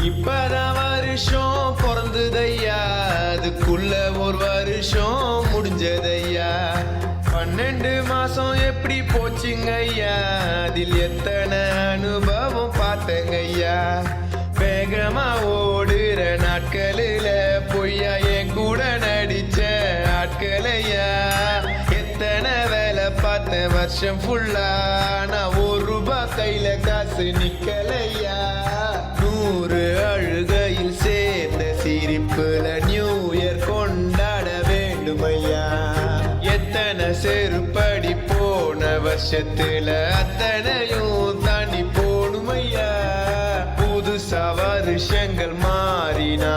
இப்பதான் வருஷம் பிறந்ததையா, அதுக்குள்ள ஒரு வருஷம் முடிஞ்சதையா. 12 மாசம் எப்படி போச்சுங்க ஐயா, அதில் எத்தனை அனுபவம் பார்த்தங்கய்யா. வேகமா ஓடுற நாட்களில பொய்யா என் கூட நடிச்ச ஆட்களையா. எத்தனை வேலை பார்த்த வருஷம் ஃபுல்லா, நான் ₹1 கையில காசு நிக்கலையா. 100 அழுகையில் சேர்ந்த சிரிப்புல நியூ இயர் கொண்டாட வேண்டுமையா. எத்தனை செருப்படி போன வருஷத்துல அத்தனையும் தாண்டி போடுமையா. புதுசா வருஷங்கள் மாறினா